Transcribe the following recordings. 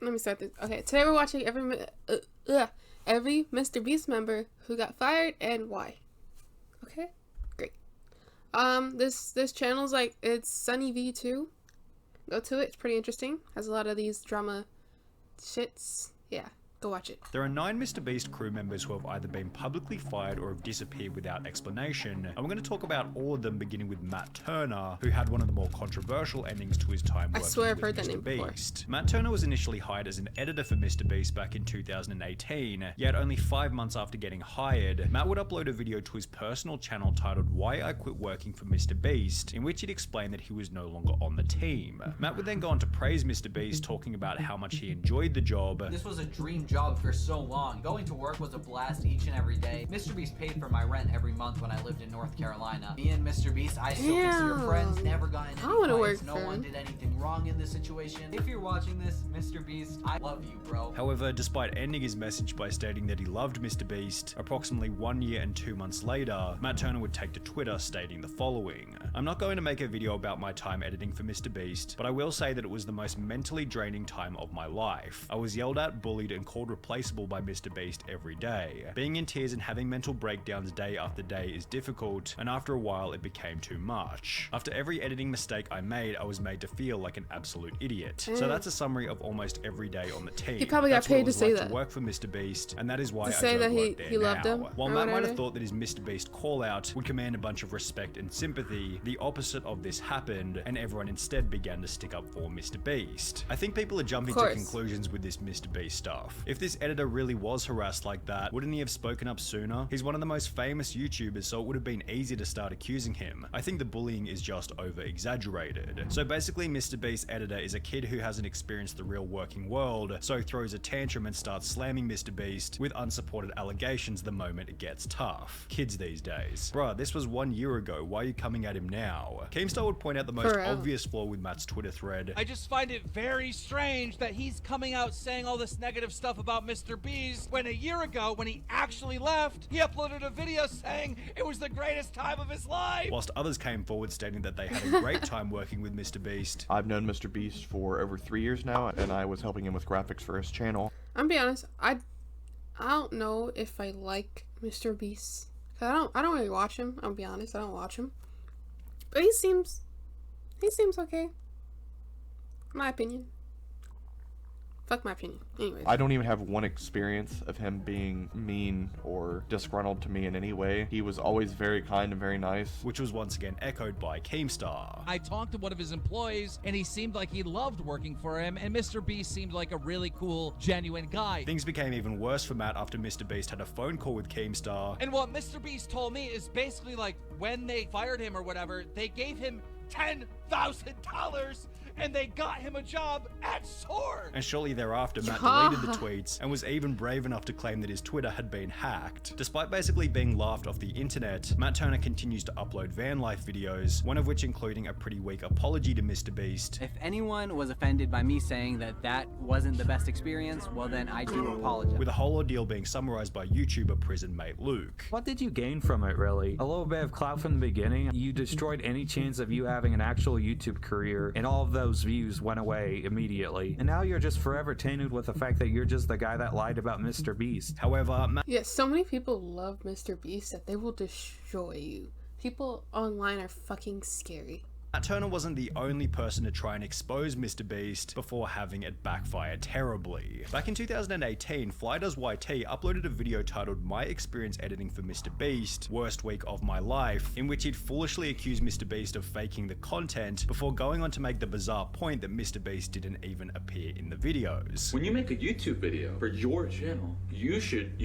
let me start this. Okay, today we're watching every Mr. Beast member who got fired and why. Okay, great. This channel's like, it's Sunny V2. Go to it. It's pretty interesting. Has a lot of these drama shits. Yeah. Go watch it. There are 9 Mr. Beast crew members who have either been publicly fired or have disappeared without explanation, and we're going to talk about all of them, beginning with Matt Turner, who had one of the more controversial endings to his time working with Mr. Beast. Matt Turner was initially hired as an editor for Mr. Beast back in 2018, yet only 5 months after getting hired, Matt would upload a video to his personal channel titled Why I Quit Working for Mr. Beast, in which he'd explained that he was no longer on the team. Matt would then go on to praise Mr. Beast, talking about how much he enjoyed the job. This was a dream job for so long. Going to work was a blast each and every day. Mr. Beast paid for my rent every month when I lived in North Carolina. Me and Mr. Beast, I still consider friends, never got in any fights, no one did anything wrong in this situation. If you're watching this, Mr. Beast, I love you, bro. However, despite ending his message by stating that he loved Mr. Beast, approximately 1 year and 2 months later, Matt Turner would take to Twitter stating the following: "I'm not going to make a video about my time editing for Mr. Beast, but I will say that it was the most mentally draining time of my life. I was yelled at, bullied, and called replaceable by Mr. Beast every day. Being in tears and having mental breakdowns day after day is difficult, and after a while it became too much. After every editing mistake I made, I was made to feel like an absolute idiot." So that's a summary of almost every day on the team. He probably got paid to say that. To work for Mr. Beast, and that is why to say that he loved him. While Matt might have thought that his Mr. Beast call out would command a bunch of respect and sympathy, the opposite of this happened, and everyone instead began to stick up for Mr. Beast. I think people are jumping to conclusions with this Mr. Beast stuff. If this editor really was harassed like that, wouldn't he have spoken up sooner? He's one of the most famous YouTubers, so it would have been easy to start accusing him. I think the bullying is just over exaggerated. So basically, Mr. Beast's editor is a kid who hasn't experienced the real working world, so throws a tantrum and starts slamming Mr. Beast with unsupported allegations the moment it gets tough. Kids these days. Bruh, this was 1 year ago, why are you coming at him now? Keemstar would point out the most obvious flaw with Matt's Twitter thread. "I just find it very strange that he's coming out saying all this negative stuff about Mr. Beast when a year ago, when he actually left, he uploaded a video saying it was the greatest time of his life." Whilst others came forward stating that they had a great time working with Mr. Beast. I've known Mr. Beast for over 3 years now, and I was helping him with graphics for his channel. I'm be honest, I don't know if I like Mr. Beast. I don't really watch him. I'll be honest, I don't watch him. But he seems okay. My opinion. Fuck my opinion. Anyways. I don't even have one experience of him being mean or disgruntled to me in any way. He was always very kind and very nice. Which was once again echoed by Keemstar. "I talked to one of his employees and he seemed like he loved working for him, and Mr. Beast seemed like a really cool, genuine guy." Things became even worse for Matt after Mr. Beast had a phone call with Keemstar. "And what Mr. Beast told me is basically like when they fired him or whatever, they gave him $10,000 and they got him a job at Sword." And shortly thereafter, Matt deleted the tweets and was even brave enough to claim that his Twitter had been hacked. Despite basically being laughed off the internet, Matt Turner continues to upload van life videos, one of which including a pretty weak apology to Mr. Beast. "If anyone was offended by me saying that wasn't the best experience, well then I do apologize." With the whole ordeal being summarized by YouTuber Prison Mate Luke. "What did you gain from it, really? A little bit of clout from the beginning. You destroyed any chance of you having an actual YouTube career, and all of those views went away immediately. And now you're just forever tainted with the fact that you're just the guy that lied about Mr. Beast." However, yes, so many people love Mr. Beast that they will destroy you. People online are fucking scary. Matt Turner wasn't the only person to try and expose Mr. Beast before having it backfire terribly. Back in 2018, FlyDoesYT uploaded a video titled My Experience Editing for Mr. Beast, Worst Week of My Life, in which he'd foolishly accused Mr. Beast of faking the content before going on to make the bizarre point that Mr. Beast didn't even appear in the videos. "When you make a YouTube video for your channel, you should,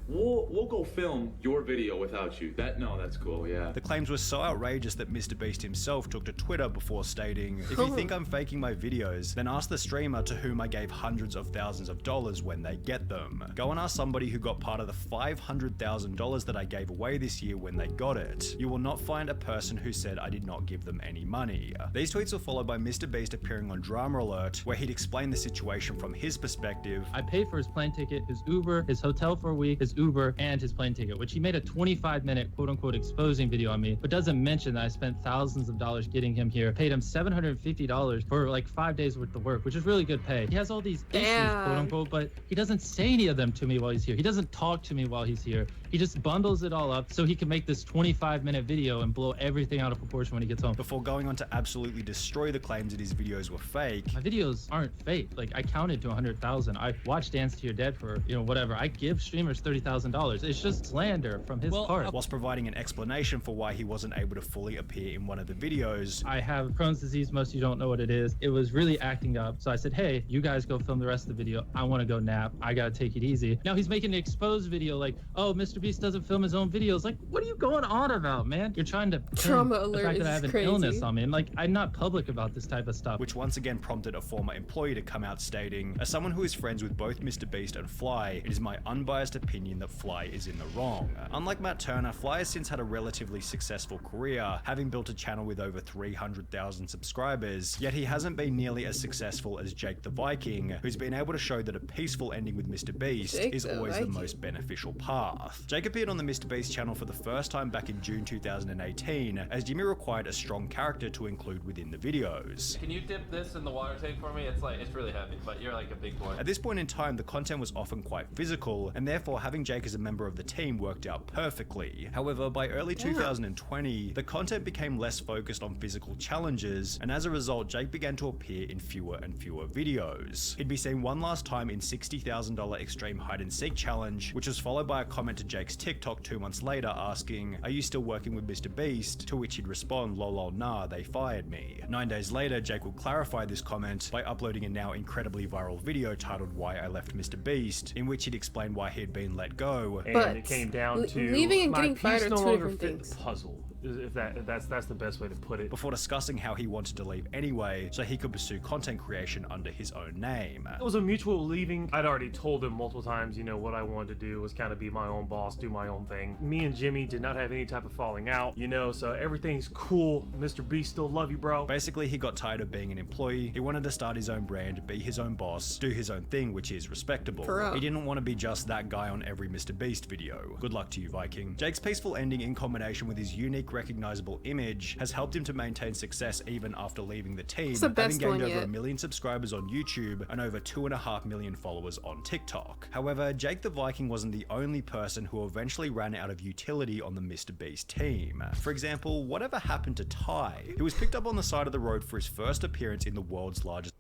we'll go film your video without you. That's cool, yeah." The claims were so outrageous that Mr. Beast himself took to Twitter before stating, "If you think I'm faking my videos, then ask the streamer to whom I gave hundreds of thousands of dollars when they get them. Go and ask somebody who got part of the $500,000 that I gave away this year when they got it. You will not find a person who said I did not give them any money." These tweets were followed by Mr. Beast appearing on Drama Alert, where he'd explain the situation from his perspective. "I paid for his plane ticket, his Uber, his hotel for a week, his Uber, and his plane ticket," which he made a 25-minute quote-unquote exposing video on me, but doesn't mention that I spent thousands thousands of dollars getting him here. Paid him $750 for like 5 days worth of work, which is really good pay. He has all these issues, quote unquote, but he doesn't say any of them to me while he's here. He doesn't talk to me while he's here. He just bundles it all up so he can make this 25-minute video and blow everything out of proportion when he gets home. Before going on to absolutely destroy the claims that his videos were fake. My videos aren't fake. Like, I counted to 100,000. I watched Dance to Your Dead for, whatever. I give streamers $30,000. It's just slander from his part. Whilst providing an explanation for why he wasn't able to fully appear in one of the videos. I have Crohn's disease. Most of you don't know what it is. It was really acting up. So I said, hey, you guys go film the rest of the video. I want to go nap. I got to take it easy. Now he's making an exposed video like, oh, Mr. Beast doesn't film his own videos. Like, what are you going on about, man? You're trying to trauma alert the fact that I have an crazy. illness on me. And like, I'm not public about this type of stuff. Which once again prompted a former employee to come out stating, as someone who is friends with both Mr. Beast and Fly, it is my unbiased opinion that Fly is in the wrong. Unlike Matt Turner, Fly has since had a relatively successful career, having built a channel with over 300,000 subscribers, yet he hasn't been nearly as successful as Jake the Viking, who's been able to show that a peaceful ending with Mr. Beast is always the most beneficial path. Jake appeared on the Mr. Beast channel for the first time back in June 2018, as Jimmy required a strong character to include within the videos. Can you dip this in the water tank for me? It's really heavy, but you're like a big boy. At this point in time, the content was often quite physical, and therefore having Jake as a member of the team worked out perfectly. However, by early 2020, the content became less focused on physical challenges, and as a result, Jake began to appear in fewer and fewer videos. He'd be seen one last time in $60,000 Extreme Hide and Seek Challenge, which was followed by a comment to Jake's TikTok 2 months later asking, "Are you still working with Mr. Beast?" To which he'd respond, "Lol, nah, they fired me." 9 days later, Jake would clarify this comment by uploading a now incredibly viral video titled Why I Left Mr. Beast, in which he'd explained why he had been let go. And it came down to leaving and my getting fired piece are no two longer different fit things. the puzzle. If that's the best way to put it. Before discussing how he wanted to leave anyway, so he could pursue content creation under his own name. It was a mutual leaving. I'd already told him multiple times, what I wanted to do was kind of be my own boss, do my own thing. Me and Jimmy did not have any type of falling out, so everything's cool. Mr. Beast still love you, bro. Basically, he got tired of being an employee. He wanted to start his own brand, be his own boss, do his own thing, which is respectable. He didn't want to be just that guy on every Mr. Beast video. Good luck to you, Viking. Jake's peaceful ending in combination with his unique, recognizable image has helped him to maintain success even after leaving the team, having gained over 1 million subscribers on YouTube and over 2.5 million followers on TikTok. However, Jake the Viking wasn't the only person who eventually ran out of utility on the Mr. Beast team. For example, whatever happened to Ty? He was picked up on the side of the road for his first appearance in the world's largest.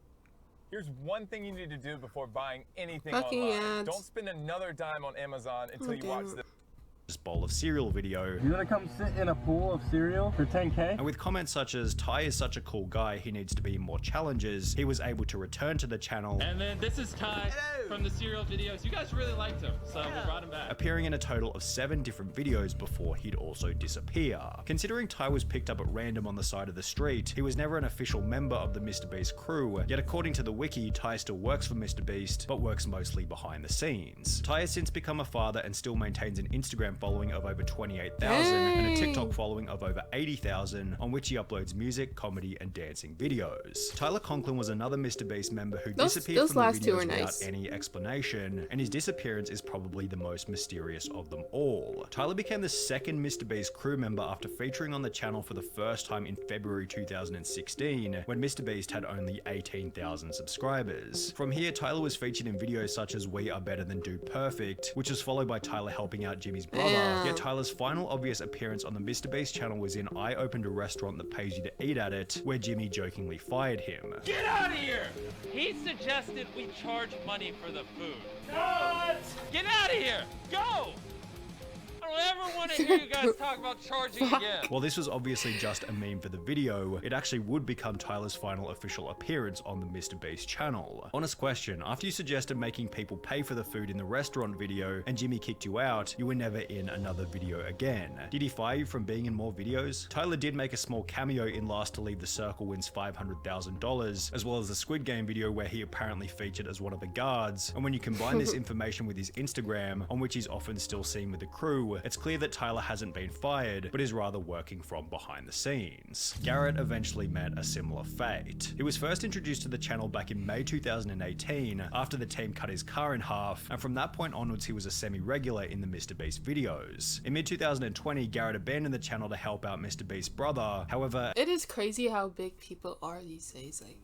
Here's one thing you need to do before buying anything Fucking online. ads. Don't spend another dime on Amazon until you watch the bowl of cereal video. You gonna come sit in a pool of cereal for 10K? And with comments such as, Ty is such a cool guy, he needs to be in more challenges, he was able to return to the channel. And then this is Ty from the cereal videos. You guys really liked him, so we brought him back. Appearing in a total of 7 different videos before he'd also disappear. Considering Ty was picked up at random on the side of the street, he was never an official member of the Mr. Beast crew, yet according to the wiki, Ty still works for Mr. Beast, but works mostly behind the scenes. Ty has since become a father and still maintains an Instagram following of over 28,000 and a TikTok following of over 80,000, on which he uploads music, comedy, and dancing videos. Tyler Conklin was another Mr. Beast member who disappeared from the videos without any explanation, and his disappearance is probably the most mysterious of them all. Tyler became the second Mr. Beast crew member after featuring on the channel for the first time in February 2016, when Mr. Beast had only 18,000 subscribers. From here, Tyler was featured in videos such as We Are Better Than Dude Perfect, which was followed by Tyler helping out Jimmy's brother, yet Tyler's final obvious appearance on the Mr. Beast channel was in I Opened a Restaurant That Pays You to Eat At It, where Jimmy jokingly fired him. Get out of here! He suggested we charge money for the food. What? Get out of here! Go! I don't ever want to hear you guys talk about charging again. While this was obviously just a meme for the video, it actually would become Tyler's final official appearance on the Mr. Beast channel. Honest question, after you suggested making people pay for the food in the restaurant video and Jimmy kicked you out, you were never in another video again. Did he fire you from being in more videos? Tyler did make a small cameo in Last to Leave the Circle Wins $500,000, as well as the Squid Game video where he apparently featured as one of the guards, and when you combine this information with his Instagram, on which he's often still seen with the crew, video, it's clear that Tyler hasn't been fired, but is rather working from behind the scenes. Garrett eventually met a similar fate. He was first introduced to the channel back in May 2018 after the team cut his car in half, and from that point onwards he was a semi-regular in the MrBeast videos. In mid-2020, Garrett abandoned the channel to help out MrBeast's brother. However, it is crazy how big people are these days. Like,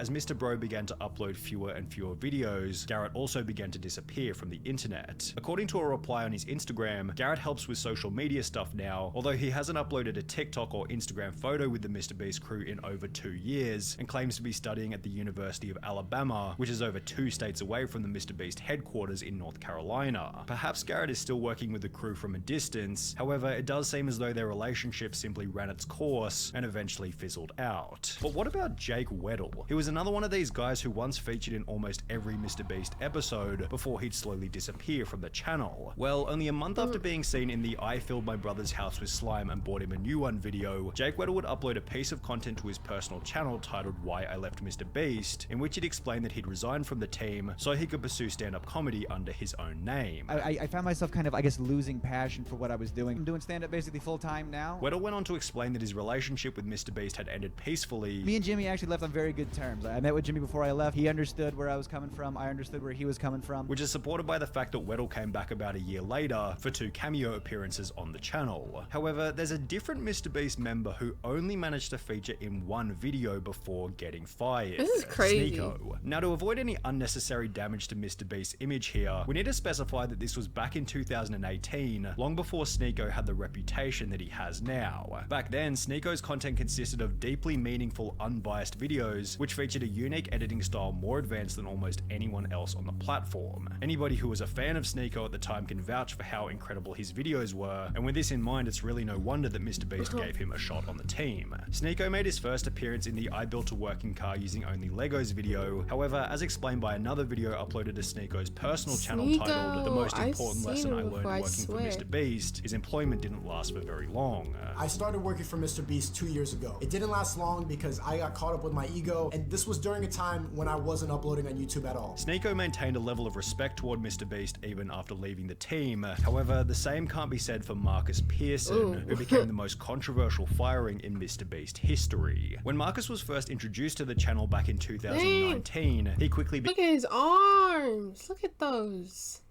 as Mr. Bro began to upload fewer and fewer videos, Garrett also began to disappear from the internet. According to a reply on his Instagram, Garrett helps with social media stuff now, although he hasn't uploaded a TikTok or Instagram photo with the MrBeast crew in over 2 years, and claims to be studying at the University of Alabama, which is over 2 states away from the MrBeast headquarters in North Carolina. Perhaps Garrett is still working with the crew from a distance, however, it does seem as though their relationship simply ran its course and eventually fizzled out. But what about Jake Weddle? He was another one of these guys who once featured in almost every MrBeast episode before he'd slowly disappear from the channel. Well, only a month after being seen in the "I filled my brother's house with slime and bought him a new one" video, Jake Weddle would upload a piece of content to his personal channel titled "Why I Left MrBeast," in which he'd explained that he'd resigned from the team so he could pursue stand-up comedy under his own name. I found myself kind of, I guess, losing passion for what I was doing. I'm doing stand-up basically full-time now. Weddle went on to explain that his relationship with MrBeast had ended peacefully. Me and Jimmy actually left on very good terms. I met with Jimmy before I left. He understood where I was coming from. I understood where he was coming from. Which is supported by the fact that Weddle came back about a year later for 2 cameo appearances on the channel. However, there's a different MrBeast member who only managed to feature in 1 video before getting fired. This is crazy. Sneako. Now, to avoid any unnecessary damage to MrBeast's image here, we need to specify that this was back in 2018, long before Sneako had the reputation that he has now. Back then, Sneako's content consisted of deeply meaningful, unbiased videos, which featured a unique editing style more advanced than almost anyone else on the platform. Anybody who was a fan of Sneako at the time can vouch for how incredible his videos were, and with this in mind, it's really no wonder that MrBeast gave him a shot on the team. Sneako made his first appearance in the "I built a working car using only Legos" video. However, as explained by another video uploaded to Sneako's personal channel titled "The Most Important Lesson I Learned Working for MrBeast," his employment didn't last for very long. I started working for MrBeast 2 years ago. It didn't last long because I got caught up with my ego, and this was during a time when I wasn't uploading on YouTube at all. Sneako maintained a level of respect toward MrBeast even after leaving the team. However, the same can't be said for Marcus Pearson, who became the most controversial firing in MrBeast history. When Marcus was first introduced to the channel back in 2019, he quickly look at his arms. Look at those.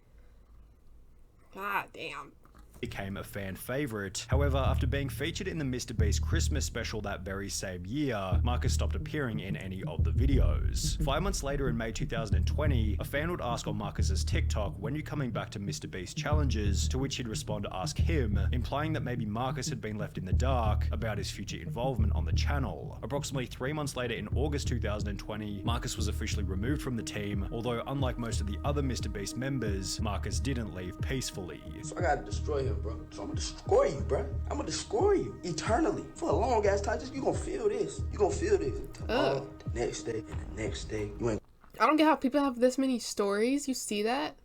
God damn. Became a fan favorite. However, after being featured in the MrBeast Christmas special that very same year, Marcus stopped appearing in any of the videos. 5 months later, in May 2020, a fan would ask on Marcus's TikTok, "When you coming back to MrBeast challenges?" to which he'd respond to ask him, implying that maybe Marcus had been left in the dark about his future involvement on the channel. Approximately 3 months later, in August 2020, Marcus was officially removed from the team, although unlike most of the other MrBeast members, Marcus didn't leave peacefully. So I gotta destroy him, bro. So I'm gonna destroy you, bro. I'm gonna destroy you eternally for a long ass time. Just you gonna feel this. You gonna feel this. The next day and the next day. You ain't. I don't get how people have this many stories. You see that?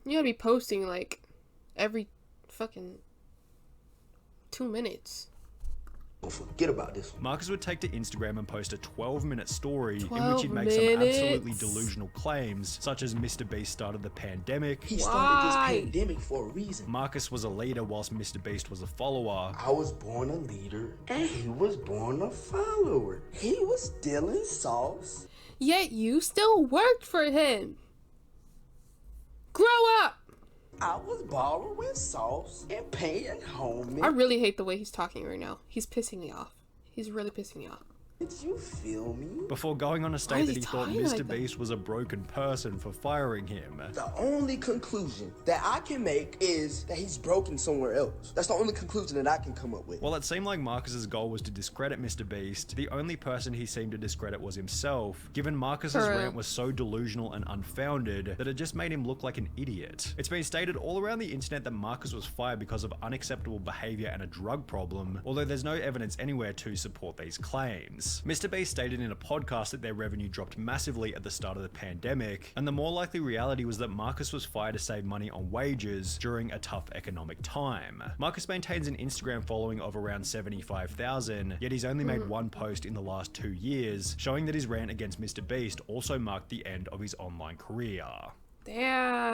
You gotta be posting like every fucking 2 minutes. Forget about this one. Marcus would take to Instagram and post a 12-minute story in which he'd make some absolutely delusional claims, such as MrBeast started the pandemic. He started this pandemic for a reason. Marcus was a leader whilst MrBeast was a follower. I was born a leader and he was born a follower. He was stealing sauce. Yet you still worked for him. Grow up! I was borrowing sauce and paying homies. I really hate the way he's talking right now. He's pissing me off. He's really pissing me off. Did you feel me? Before going on to state that he thought MrBeast was a broken person for firing him. The only conclusion that I can make is that he's broken somewhere else. That's the only conclusion that I can come up with. While it seemed like Marcus's goal was to discredit MrBeast, the only person he seemed to discredit was himself, given Marcus's rant was so delusional and unfounded that it just made him look like an idiot. It's been stated all around the internet that Marcus was fired because of unacceptable behavior and a drug problem, although there's no evidence anywhere to support these claims. MrBeast stated in a podcast that their revenue dropped massively at the start of the pandemic, and the more likely reality was that Marcus was fired to save money on wages during a tough economic time. Marcus maintains an Instagram following of around 75,000, yet he's only made one post in the last 2 years, showing that his rant against MrBeast also marked the end of his online career. Damn.